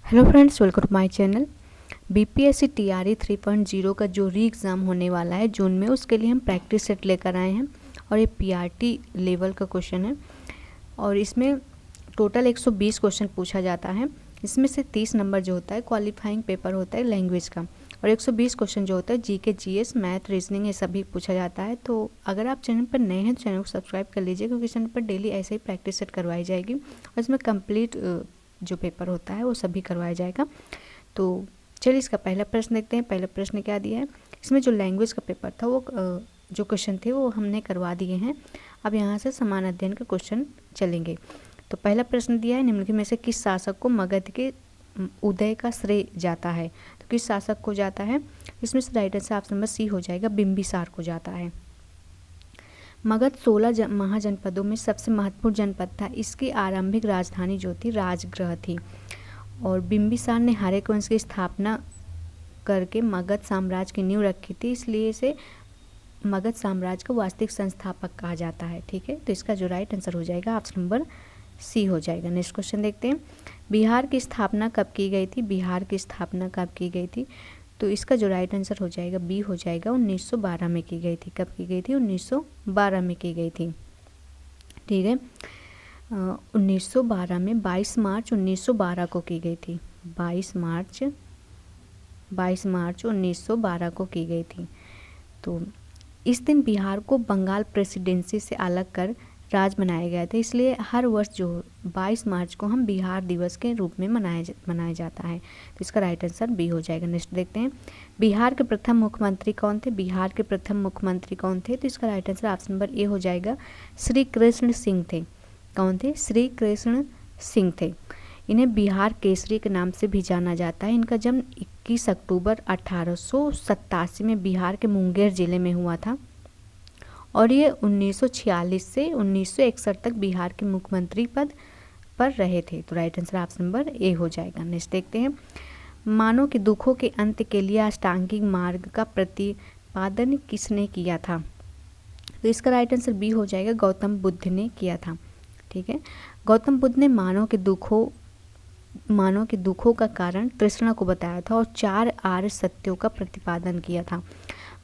Hello friends, welcome to my channel. BPSC TRE 3.0 का जो री एग्ज़ाम होने वाला है जून में, उसके लिए हम प्रैक्टिस सेट लेकर आए हैं और ये पीआरटी लेवल का क्वेश्चन है और इसमें टोटल 120 क्वेश्चन पूछा जाता है। इसमें से 30 नंबर जो होता है क्वालिफाइंग पेपर होता है लैंग्वेज का और 120 क्वेश्चन जो होता है जीके, जीएस, मैथ, रीजनिंग, ये सभी पूछा जाता है। तो अगर आप चैनल पर नए हैं तो चैनल को सब्सक्राइब कर लीजिए, क्योंकि चैनल पर डेली ऐसे ही प्रैक्टिस सेट करवाई जाएगी और इसमें कंप्लीट जो पेपर होता है वो सभी करवाया जाएगा। तो चलिए इसका पहला प्रश्न देखते हैं। पहला प्रश्न क्या दिया है, इसमें जो लैंग्वेज का पेपर था वो जो क्वेश्चन थे वो हमने करवा दिए हैं। अब यहाँ से समान अध्ययन का क्वेश्चन चलेंगे। तो पहला प्रश्न दिया है, निम्नलिखित में से किस शासक को मगध के उदय का श्रेय जाता है? तो किस शासक को जाता है? इसमें से right answer option number C हो जाएगा, बिंबिसार को जाता है। मगध 16 महाजनपदों में सबसे महत्वपूर्ण जनपद था। इसकी आरंभिक राजधानी जो थी राजगृह थी और बिंबिसार ने हर्यक वंश की स्थापना करके मगध साम्राज्य की नींव रखी थी, इसलिए इसे मगध साम्राज्य का वास्तविक संस्थापक कहा जाता है। ठीक है, तो इसका जो राइट आंसर हो जाएगा ऑप्शन नंबर सी हो जाएगा। नेक्स्ट क्वेश्चन देखते हैं, बिहार की स्थापना कब की गई थी? बिहार की स्थापना कब की गई थी? तो इसका जो राइट आंसर हो जाएगा बी हो जाएगा, 1912 में की गई थी। कब की गई थी? 1912 में की गई थी। ठीक है, 1912 में 22 मार्च 1912 को की गई थी। 22 मार्च 1912 को की गई थी। तो इस दिन बिहार को बंगाल प्रेसिडेंसी से अलग कर राज्य बनाया गया था, इसलिए हर वर्ष जो 22 मार्च को हम बिहार दिवस के रूप में मनाया जाता है। तो इसका राइट आंसर बी हो जाएगा। नेक्स्ट देखते हैं, बिहार के प्रथम मुख्यमंत्री कौन थे? बिहार के प्रथम मुख्यमंत्री कौन थे? तो इसका right answer option number A हो जाएगा, श्री कृष्ण सिंह थे। कौन थे? श्री कृष्ण सिंह थे। इन्हें बिहार केसरी के नाम से भी जाना जाता है। इनका जन्म 21 अक्टूबर 1887 में बिहार के मुंगेर जिले में हुआ था और ये 1946 से 1961 तक बिहार के मुख्यमंत्री पद पर रहे थे। तो right answer option number A हो जाएगा। नेक्स्ट देखते हैं, मानव के दुखों के अंत के लिए अष्टांगिक मार्ग का प्रतिपादन किसने किया था? तो इसका राइट आंसर बी हो जाएगा, गौतम बुद्ध ने किया था। ठीक है, गौतम बुद्ध ने मानव के दुखों का कारण तृष्णा को बताया था और 4 आर्य सत्यों का प्रतिपादन किया था।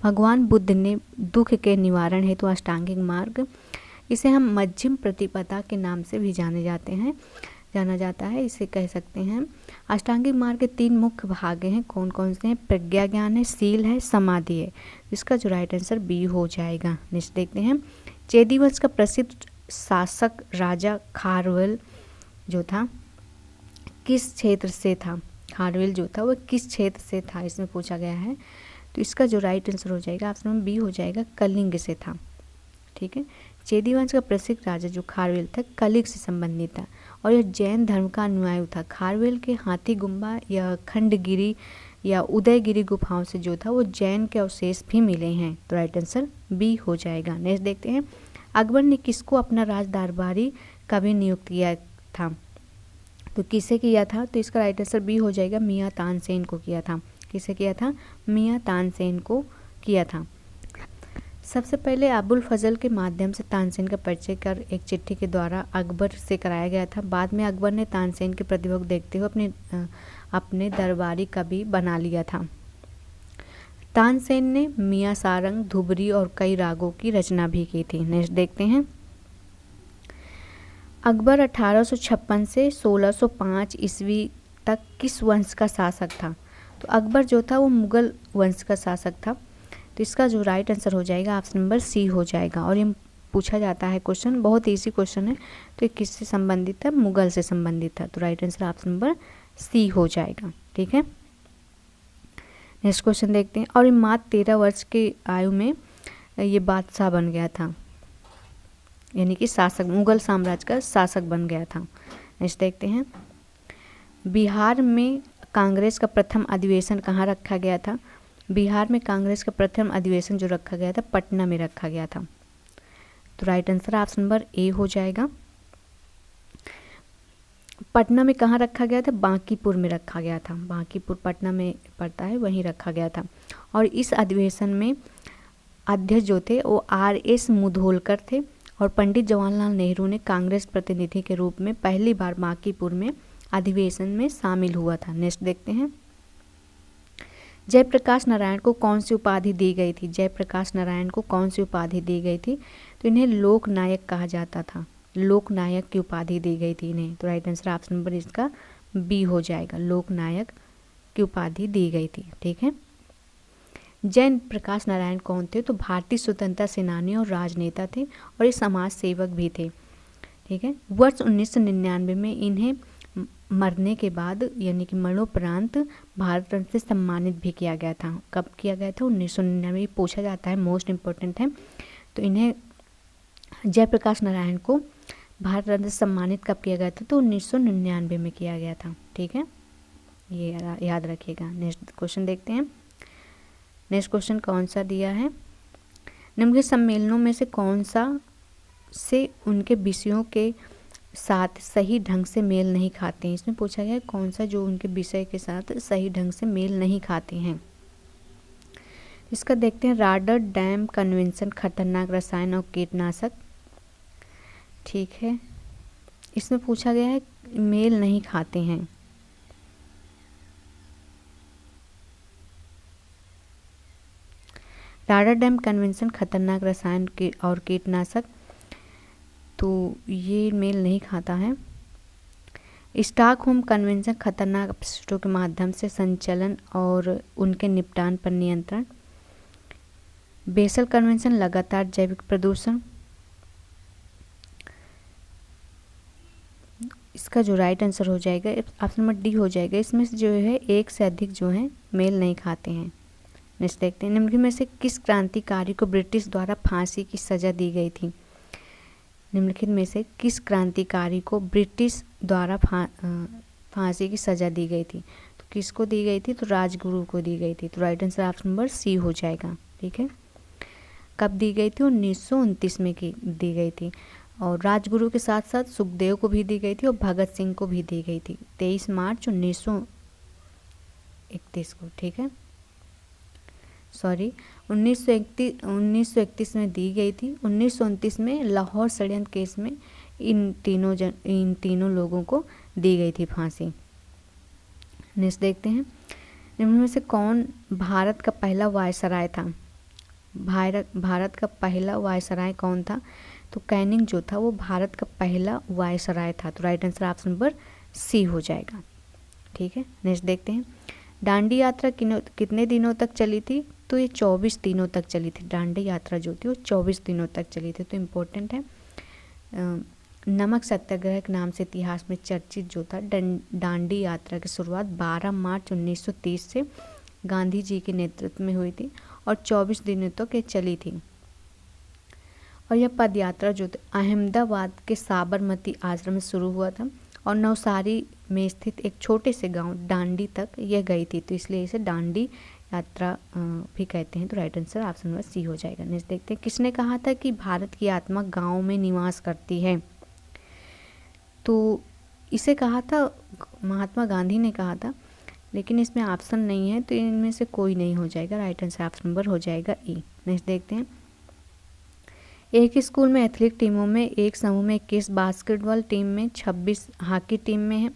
भगवान बुद्ध ने दुख के निवारण हेतु अष्टांगिक मार्ग, इसे हम मध्यम प्रतिपदा के नाम से भी जाना जाता है, इसे कह सकते हैं। अष्टांगिक मार्ग के 3 मुख्य भाग हैं। कौन कौन से हैं? प्रज्ञा ज्ञान है, सील है, समाधि है। इसका जो राइट आंसर बी हो जाएगा। नेक्स्ट देखते हैं, चेदी वंश का प्रसिद्ध शासक राजा खारवेल जो था किस क्षेत्र से था? खारवेल जो था वो किस क्षेत्र से था, इसमें पूछा गया है। तो इसका जो राइट आंसर हो जाएगा ऑप्शन नंबर बी हो जाएगा, कलिंग से था। ठीक है, चेदी वंश का प्रसिद्ध राजा जो खारवेल था कलिंग से संबंधित था और यह जैन धर्म का अनुयायी था। खारवेल के हाथी गुम्बा या खंडगिरी या उदयगिरी गुफाओं से जो था वो जैन के अवशेष भी मिले हैं। तो राइट आंसर बी हो जाएगा। नेक्स्ट देखते हैं, अकबर ने किसको अपना राज दरबारी कवि नियुक्त किया था? तो किसे किया था? तो इसका राइट आंसर बी हो जाएगा, मियाँ तानसेन को किया था। किसे किया था? मियाँ तानसेन को किया था। सबसे पहले अबुल फजल के माध्यम से तानसेन का परिचय कर एक चिट्ठी के द्वारा अकबर से कराया गया था। बाद में अकबर ने तानसेन की प्रतिभा को देखते हुए अपने दरबारी कवि बना लिया था। तानसेन ने मियाँ सारंग, धुबरी और कई रागों की रचना भी की थी। नेक्स्ट देखते हैं, अकबर 1856 से 1605 ईस्वी तक किस वंश का शासक था? तो अकबर जो था वो मुगल वंश का शासक था। तो इसका जो राइट आंसर हो जाएगा ऑप्शन नंबर सी हो जाएगा और ये पूछा जाता है क्वेश्चन, बहुत इजी क्वेश्चन है। तो ये किससे संबंधित है? मुगल से संबंधित था। तो right answer option number C हो जाएगा। ठीक है, नेक्स्ट क्वेश्चन देखते हैं, और ये मात्र 13 वर्ष की आयु में ये बादशाह बन गया था, यानी कि शासक, मुगल साम्राज्य का शासक बन गया था। नेक्स्ट देखते हैं, बिहार में कांग्रेस का प्रथम अधिवेशन कहाँ रखा गया था? बिहार में कांग्रेस का प्रथम अधिवेशन जो रखा गया था पटना में रखा गया था। तो right answer option number A हो जाएगा। पटना में कहाँ रखा गया था? बांकीपुर में रखा गया था। बांकीपुर पटना में पड़ता है, वहीं रखा गया था। और इस अधिवेशन में अध्यक्ष जो थे वो R.S. मुधोलकर थे और पंडित जवाहरलाल नेहरू ने कांग्रेस प्रतिनिधि के रूप में पहली बार बांकीपुर में अधिवेशन में शामिल हुआ था। नेक्स्ट देखते हैं, जयप्रकाश नारायण को कौन सी उपाधि दी गई थी? जयप्रकाश नारायण को कौन सी उपाधि दी गई थी? तो इन्हें लोकनायक कहा जाता था, लोकनायक की उपाधि दी गई थी इन्हें। तो राइट आंसर ऑप्शन नंबर इसका बी हो जाएगा, लोकनायक की उपाधि दी गई थी। ठीक है, जयप्रकाश नारायण कौन थे? तो भारतीय स्वतंत्रता सेनानी और राजनेता थे और ये समाज सेवक भी थे। ठीक है, वर्ष 1999 में इन्हें मरने के बाद यानी कि मरणोपरांत भारत रत्न से सम्मानित भी किया गया था। कब किया गया था? 1999 पूछा जाता है, मोस्ट इम्पोर्टेंट है। तो इन्हें जयप्रकाश नारायण को भारत रत्न से सम्मानित कब किया गया था? तो 1999 में किया गया था। ठीक है, ये याद रखिएगा। नेक्स्ट क्वेश्चन देखते हैं। नेक्स्ट क्वेश्चन कौन सा दिया है? निम्नलिखित सम्मेलनों में से कौन सा से उनके विषयों के साथ सही ढंग से मेल नहीं खाते हैं? इसमें पूछा गया है कौन सा जो उनके विषय के साथ सही ढंग से मेल नहीं खाते हैं। इसका देखते हैं, रॉटरडैम कन्वेंशन खतरनाक रसायन और कीटनाशक। ठीक है, इसमें पूछा गया है मेल नहीं खाते हैं। रॉटरडैम कन्वेंशन खतरनाक रसायन और कीटनाशक, तो ये मेल नहीं खाता है। स्टॉकहोम कन्वेंशन खतरनाक अपशिष्टों के माध्यम से संचलन और उनके निपटान पर नियंत्रण। बेसल कन्वेंशन लगातार जैविक प्रदूषण। इसका जो राइट आंसर हो जाएगा ऑप्शन नंबर डी हो जाएगा। इसमें से जो है एक से अधिक जो है मेल नहीं खाते हैं। नेक्स्ट देखते हैं, निम्नलिखित में से किस क्रांतिकारी को ब्रिटिश द्वारा फांसी की सजा दी गई थी? निम्नलिखित में से किस क्रांतिकारी को ब्रिटिश द्वारा फांसी की सजा दी गई थी? तो किसको दी गई थी? तो राजगुरु को दी गई थी। तो right answer option number C हो जाएगा। ठीक है, कब दी गई थी? 1929 में दी गई थी। और राजगुरु के साथ साथ सुखदेव को भी दी गई थी और भगत सिंह को भी दी गई थी 23 मार्च 1931 को। ठीक है, सॉरी 1931 में दी गई थी। 1929 में लाहौर षड्यंत्र केस में इन तीनों लोगों को दी गई थी फांसी। नेक्स्ट देखते हैं, निम्न में से कौन भारत का पहला वायसराय था? भारत का पहला वायसराय कौन था? तो कैनिंग जो था वो भारत का पहला वायसराय था। तो right answer option number C हो जाएगा। ठीक है, नेक्स्ट देखते हैं, दांडी यात्रा कितने दिनों तक चली थी? तो ये 24 दिनों तक चली थी। दांडी यात्रा जो थी वो 24 दिनों तक चली थी। तो इम्पोर्टेंट है, नमक सत्याग्रह के नाम से इतिहास में चर्चित जो था दांडी यात्रा की शुरुआत 12 मार्च 1930 से गांधी जी के नेतृत्व में हुई थी और 24 दिनों तक ये चली थी। और यह पद यात्रा जो अहमदाबाद के साबरमती आश्रम में शुरू हुआ था और नवसारी में स्थित एक छोटे से गांव डांडी तक यह गई थी। तो इसलिए इसे दांडी यात्रा भी कहते हैं। तो right answer option number C हो जाएगा। नेक्स्ट देखते हैं, किसने कहा था कि भारत की आत्मा गांव में निवास करती है? तो इसे कहा था महात्मा गांधी ने कहा था, लेकिन इसमें ऑप्शन नहीं है तो इनमें से कोई नहीं हो जाएगा। राइट आंसर ऑप्शन नंबर हो जाएगा ई। नेक्स्ट देखते हैं, एक ही स्कूल में एथलेटिक टीमों में एक समूह में 21 बास्केटबॉल टीम में, 26 हॉकी टीम में है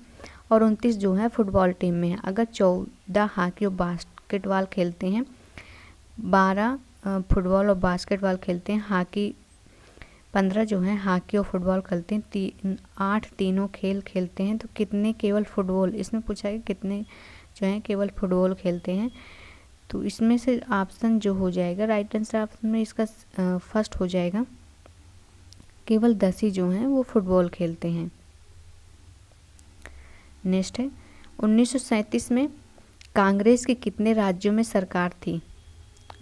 और 29 जो है फुटबॉल टीम में है। अगर 14 हॉकी और बास्केटबॉल खेलते हैं, 12 फुटबॉल और बास्केटबॉल खेलते हैं, हॉकी 15 जो है हॉकी और फुटबॉल खेलते हैं, 8 तीनों खेल खेलते हैं, तो कितने केवल फुटबॉल, इसमें पूछा है कितने जो है केवल फुटबॉल खेलते हैं? तो इसमें से ऑप्शन जो हो जाएगा राइट आंसर ऑप्शन में इसका फर्स्ट हो जाएगा, केवल 10 ही जो हैं वो फुटबॉल खेलते हैं। नेक्स्ट है, 1937 में कांग्रेस के कितने राज्यों में सरकार थी?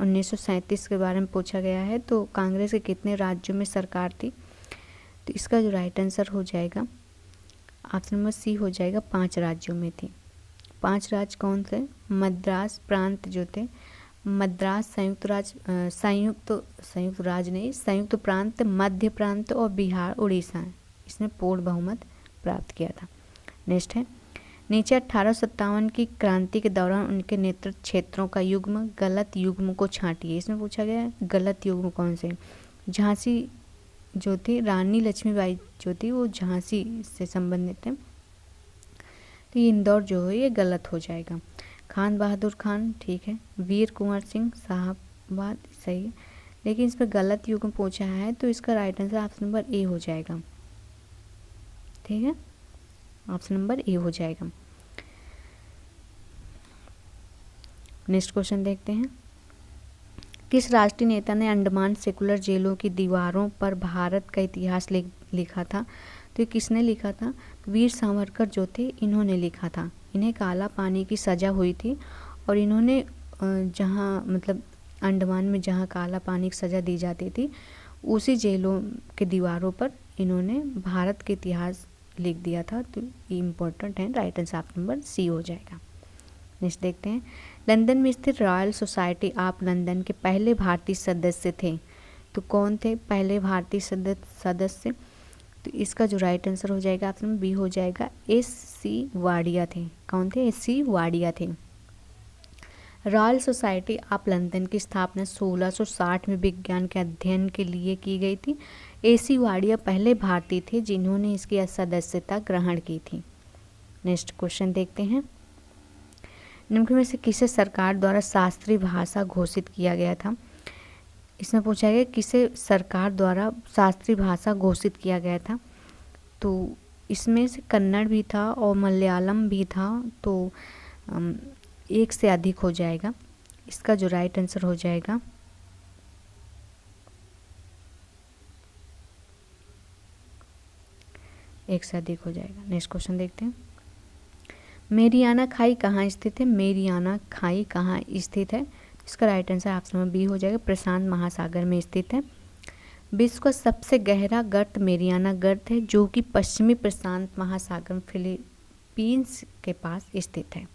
1937 के बारे में पूछा गया है, तो कांग्रेस के कितने राज्यों में सरकार थी? तो इसका जो राइट आंसर हो जाएगा ऑप्शन नंबर सी हो जाएगा, 5 राज्यों में थी। 5 राज्य कौन थे? मद्रास प्रांत जो थे, मद्रास, संयुक्त प्रांत, मध्य प्रांत और बिहार उड़ीसा, इसने पूर्ण बहुमत प्राप्त किया था। नेक्स्ट है, नीचे 1857 की क्रांति के दौरान उनके नेतृत्व क्षेत्रों का युग्म गलत युग्म को छांटिए। इसमें पूछा गया है गलत युग्म कौन से? झांसी जो थी, रानी लक्ष्मीबाई जो थी वो झांसी से संबंधित है। तो ये इंदौर जो है ये गलत हो जाएगा। खान बहादुर खान ठीक है, वीर कुंवर सिंह साहबाद सही है, लेकिन इस पर गलत युग में पूछा है तो इसका right answer option number A हो जाएगा। ठीक है, ऑप्शन नंबर ए हो जाएगा। नेक्स्ट क्वेश्चन देखते हैं। किस राष्ट्रीय नेता ने अंडमान सेकुलर जेलों की दीवारों पर भारत का इतिहास लिखा था? तो ये किसने लिखा था? वीर सावरकर जो थे इन्होंने लिखा था। इन्हें काला पानी की सज़ा हुई थी और इन्होंने जहाँ मतलब अंडमान में जहाँ काला पानी की सज़ा दी जाती थी उसी जेलों के दीवारों पर इन्होंने भारत के इतिहास लिख दिया था। तो ये इम्पोर्टेंट है, right answer option number C हो जाएगा। नेक्स्ट देखते हैं। लंदन में स्थित रॉयल सोसाइटी ऑफ लंदन के पहले भारतीय सदस्य थे। तो कौन थे पहले भारतीय सदस्य? तो इसका जो राइट आंसर हो जाएगा ऑप्शन में बी हो जाएगा, एस.सी. वाडिया थे। कौन थे? एस.सी. वाडिया थे। रॉयल सोसाइटी ऑफ लंदन की स्थापना 1660 में विज्ञान के अध्ययन के लिए की गई थी। एस.सी. वाडिया पहले भारतीय थे जिन्होंने इसकी सदस्यता ग्रहण की थी। नेक्स्ट क्वेश्चन देखते हैं। निम्न में से किसे सरकार द्वारा शास्त्रीय भाषा घोषित किया गया था? इसमें पूछा गया किसे सरकार द्वारा शास्त्रीय भाषा घोषित किया गया था। तो इसमें से कन्नड़ भी था और मलयालम भी था, तो एक से अधिक हो जाएगा। इसका जो राइट आंसर हो जाएगा एक से अधिक हो जाएगा। नेक्स्ट क्वेश्चन देखते हैं। मेरियाना खाई कहाँ स्थित है? मेरियाना खाई कहाँ स्थित है? इसका राइट आंसर ऑप्शन में बी हो जाएगा, प्रशांत महासागर में स्थित है। विश्व का सबसे गहरा गर्त मेरियाना गर्त है जो कि पश्चिमी प्रशांत महासागर फिलीपींस के पास स्थित है।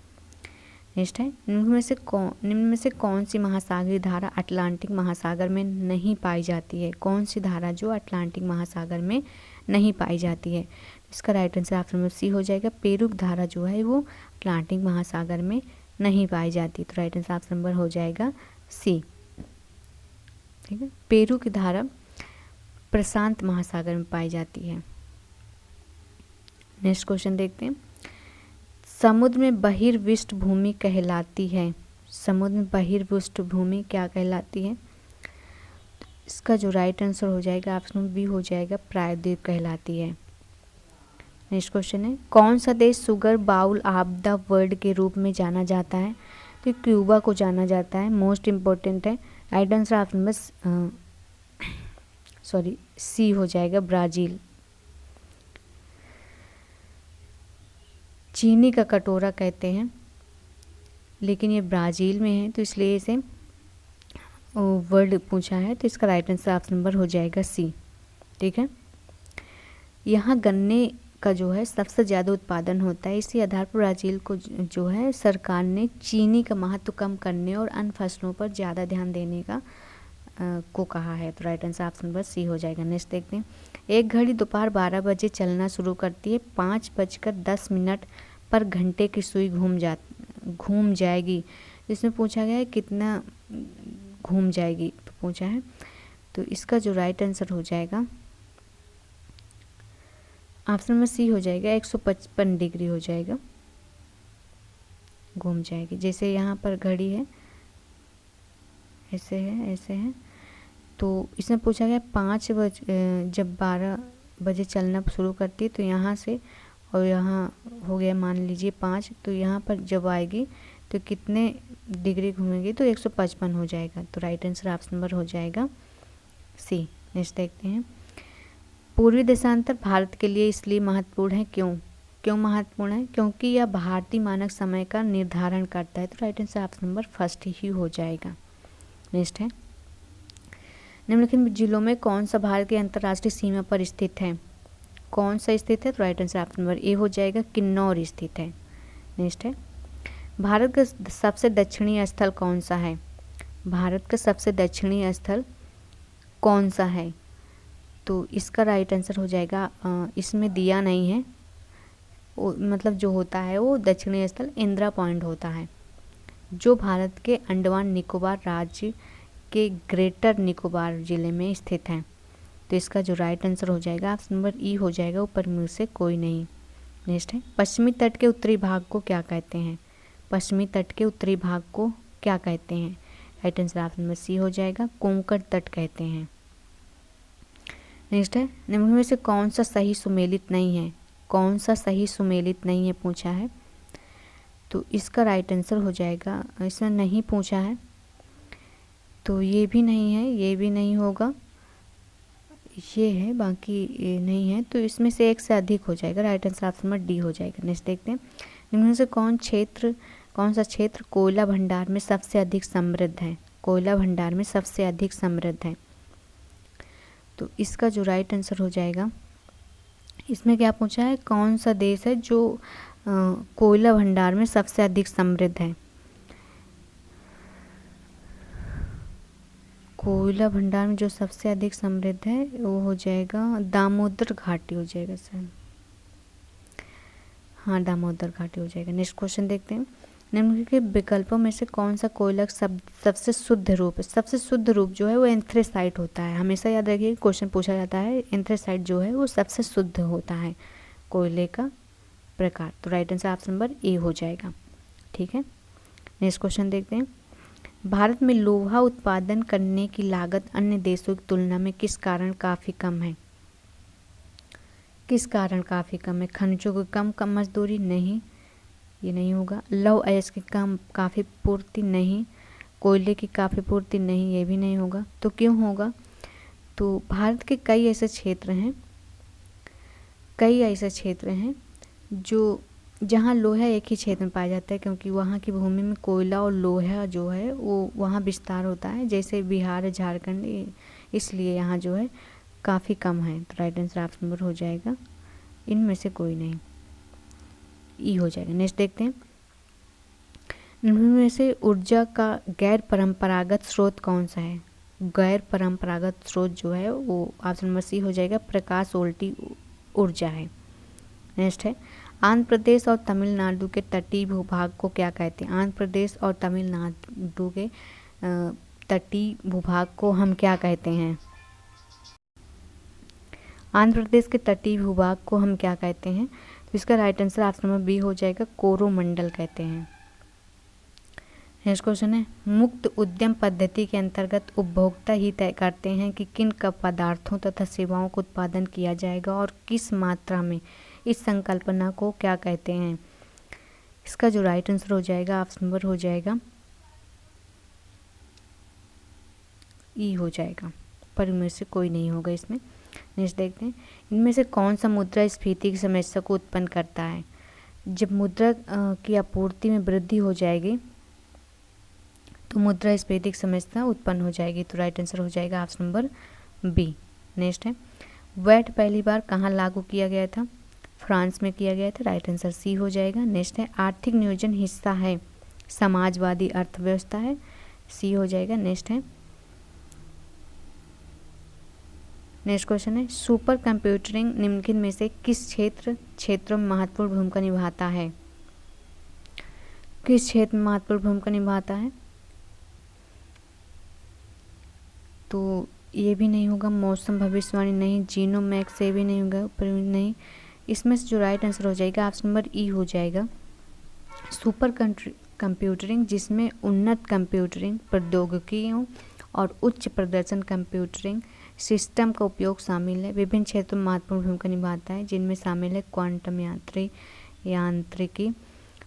नेक्स्ट है, निम्न में से कौन सी महासागरीय धारा अटलांटिक महासागर में नहीं पाई जाती है? कौन सी धारा जो अटलांटिक महासागर में नहीं पाई जाती है? इसका राइट आंसर ऑप्शन में सी हो जाएगा, पेरुक धारा जो है वो अटलांटिक महासागर में नहीं पाई जाती। तो राइट आंसर ऑप्शन नंबर हो जाएगा सी। ठीक है, पेरुक धारा प्रशांत महासागर में पाई जाती है। नेक्स्ट क्वेश्चन देखते हैं। समुद्र में बहिर्विष्ट भूमि कहलाती है। समुद्र में बहिर्विष्ट भूमि क्या कहलाती है? इसका जो राइट आंसर हो जाएगा ऑप्शन बी हो जाएगा, प्रायद्वीप कहलाती है। नेक्स्ट क्वेश्चन है, कौन सा देश sugar bowl of the world के रूप में जाना जाता है? तो क्यूबा को जाना जाता है। मोस्ट इम्पोर्टेंट है, राइट आंसर ऑप्शन में सी हो जाएगा, ब्राज़ील। चीनी का कटोरा कहते हैं, लेकिन ये ब्राज़ील में है तो इसलिए इसे वर्ड पूछा है। तो इसका राइट आंसर ऑप्शन नंबर हो जाएगा सी। ठीक है, यहाँ गन्ने का जो है सबसे ज़्यादा उत्पादन होता है। इसी आधार पर ब्राज़ील को जो है सरकार ने चीनी का महत्व कम करने और अन्य फसलों पर ज़्यादा ध्यान देने का को कहा है। तो right answer option number C हो जाएगा। नेक्स्ट देखते हैं। एक घड़ी दोपहर 12 बजे चलना शुरू करती है, 5:10 पर घंटे की सुई घूम जाएगी। इसमें पूछा गया है कितना घूम जाएगी तो पूछा है। तो इसका जो राइट आंसर हो जाएगा ऑप्शन में सी हो जाएगा, 155 डिग्री हो जाएगा, घूम जाएगी। जैसे यहाँ पर घड़ी है, ऐसे है, तो इसमें पूछा गया 5 बजे जब 12 बजे चलना शुरू करती है तो यहाँ से और यहाँ हो गया मान लीजिए 5, तो यहाँ पर जब आएगी तो कितने डिग्री घूमेगी? तो 155 हो जाएगा। तो राइट आंसर ऑप्शन नंबर हो जाएगा सी। नेक्स्ट देखते हैं। पूर्वी देशांतर भारत के लिए इसलिए महत्वपूर्ण है, क्यों महत्वपूर्ण है? क्योंकि यह भारतीय मानक समय का निर्धारण करता है। तो right answer option number first ही हो जाएगा। नेक्स्ट है, निम्नलिखित जिलों में कौन सा भारत की अंतर्राष्ट्रीय सीमा पर स्थित है? कौन सा स्थित है? तो right answer option number A हो जाएगा, किन्नौर स्थित है। नेक्स्ट है, भारत का सबसे दक्षिणी स्थल कौन सा है? भारत का सबसे दक्षिणी स्थल कौन सा है? तो इसका राइट आंसर हो जाएगा, इसमें दिया नहीं है, मतलब जो होता है वो दक्षिणी स्थल इंदिरा पॉइंट होता है, जो भारत के अंडमान निकोबार राज्य के ग्रेटर निकोबार ज़िले में स्थित है। तो इसका जो राइट आंसर हो जाएगा ऑप्शन नंबर ई हो जाएगा, ऊपर में से कोई नहीं। नेक्स्ट है पश्चिमी तट के उत्तरी भाग को क्या कहते हैं। पश्चिमी तट के उत्तरी भाग को क्या कहते हैं। Right answer option number C हो जाएगा, कोंकण तट कहते हैं। नेक्स्ट है निम्न में से कौन सा सही सुमेलित नहीं है। कौन सा सही सुमेलित नहीं है पूछा है, तो इसका राइट आंसर हो जाएगा, इसमें नहीं पूछा है तो ये भी नहीं है, ये भी नहीं होगा, ये है, बाकी ये नहीं है, तो इसमें से एक से अधिक हो जाएगा। Right answer option number D हो जाएगा। नेक्स्ट देखते हैं निम्न में से कौन सा क्षेत्र कोयला भंडार में सबसे अधिक समृद्ध है। कोयला भंडार में सबसे अधिक समृद्ध है, तो इसका जो राइट आंसर हो जाएगा, इसमें क्या पूछा है, कौन सा देश है जो कोयला भंडार में सबसे अधिक समृद्ध है। कोयला भंडार में जो सबसे अधिक समृद्ध है वो हो जाएगा दामोदर घाटी हो जाएगा सर, हाँ दामोदर घाटी हो जाएगा। नेक्स्ट क्वेश्चन देखते हैं निम्न के विकल्पों में से कौन सा कोयला सबसे शुद्ध रूप है। सबसे शुद्ध रूप जो है वो एंथ्रेसाइट होता है, हमेशा याद रखिए क्वेश्चन पूछा जाता है, एंथ्रेसाइट जो है वो सबसे शुद्ध होता है कोयले का प्रकार, तो right answer option number A हो जाएगा। ठीक है, नेक्स्ट क्वेश्चन देखते हैं भारत में लोहा उत्पादन करने की लागत अन्य देशों की तुलना में किस कारण काफ़ी कम है। किस कारण काफ़ी कम है। खनिजों की कम मजदूरी, नहीं ये नहीं होगा। लौह अयस्क की काफ़ी पूर्ति, नहीं। कोयले की काफ़ी पूर्ति, नहीं, ये भी नहीं होगा। तो क्यों होगा, तो भारत के कई ऐसे क्षेत्र हैं जो जहाँ लोहा एक ही क्षेत्र में पाया जाता है, क्योंकि वहाँ की भूमि में कोयला और लोहा जो है वो वहाँ विस्तार होता है, जैसे बिहार झारखंड, इसलिए यहाँ जो है काफ़ी कम है। तो राइट आंसर ऑप्शन नंबर हो जाएगा इनमें से कोई नहीं, ई हो जाएगा। नेक्स्ट देखते हैं इनमें से ऊर्जा का गैर परंपरागत स्रोत कौन सा है। गैर परंपरागत स्रोत जो है वो ऑप्शन नंबर सी हो जाएगा, प्रकाश वोल्टी ऊर्जा है। नेक्स्ट है आंध्र प्रदेश और तमिलनाडु के तटीय भूभाग को क्या कहते हैं। आंध्र प्रदेश और तमिलनाडु के तटीय भूभाग को हम क्या कहते हैं। आंध्र प्रदेश के तटीय भूभाग को हम क्या कहते हैं, तो इसका right answer option number B हो जाएगा, कोरोमंडल कहते हैं। नेक्स्ट क्वेश्चन है मुक्त उद्यम पद्धति के अंतर्गत उपभोक्ता ही तय करते हैं कि किन पदार्थों तथा सेवाओं का उत्पादन किया जाएगा और किस मात्रा में। इस संकल्पना को क्या कहते हैं। इसका जो राइट आंसर हो जाएगा ऑप्शन नंबर हो जाएगा ई हो जाएगा, पर इनमें से कोई नहीं होगा इसमें। नेक्स्ट देखते हैं इनमें से कौन सा मुद्रास्फीति की समस्या को उत्पन्न करता है। जब मुद्रा की आपूर्ति में वृद्धि हो जाएगी तो मुद्रास्फीति की समस्या उत्पन्न हो जाएगी, तो राइट आंसर हो जाएगा ऑप्शन नंबर बी। नेक्स्ट है वैट पहली बार कहाँ लागू किया गया था। फ्रांस में किया गया था, राइट आंसर सी हो जाएगा। नेक्स्ट है आर्थिक नियोजन हिस्सा है समाजवादी अर्थव्यवस्था है, सी हो जाएगा। नेक्स्ट क्वेश्चन है सुपर कंप्यूटिंग निम्नलिखित में से किस क्षेत्रों में महत्वपूर्ण भूमिका निभाता है। किस क्षेत्र में महत्वपूर्ण भूमिका निभाता है, तो ये भी नहीं होगा। मौसम भविष्यवाणी नहीं, जीनोमैक्स से भी नहीं होगा, पर नहीं। इसमें से जो राइट आंसर हो जाएगा ऑप्शन नंबर ई हो जाएगा, सुपर कंप्यूटिंग, जिसमें उन्नत कंप्यूटिंग प्रौद्योगिकियों और उच्च प्रदर्शन कंप्यूटिंग सिस्टम का उपयोग शामिल है। विभिन्न क्षेत्रों में महत्वपूर्ण भूमिका निभाता है, जिनमें शामिल है क्वांटम यांत्रिकी,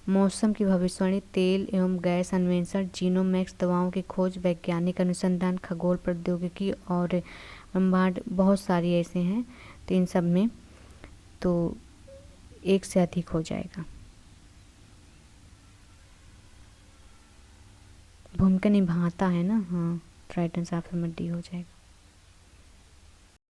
मौसम की भविष्यवाणी, तेल एवं गैस अन्वेषण, जीनोमैक्स दवाओं की खोज, वैज्ञानिक अनुसंधान, खगोल प्रौद्योगिकी और ब्रह्मांड, बहुत सारी ऐसे हैं। तो इन सब में तो एक से अधिक हो जाएगा। भूमिका निभाता है ना, हाँ, right answer option number D हो जाएगा।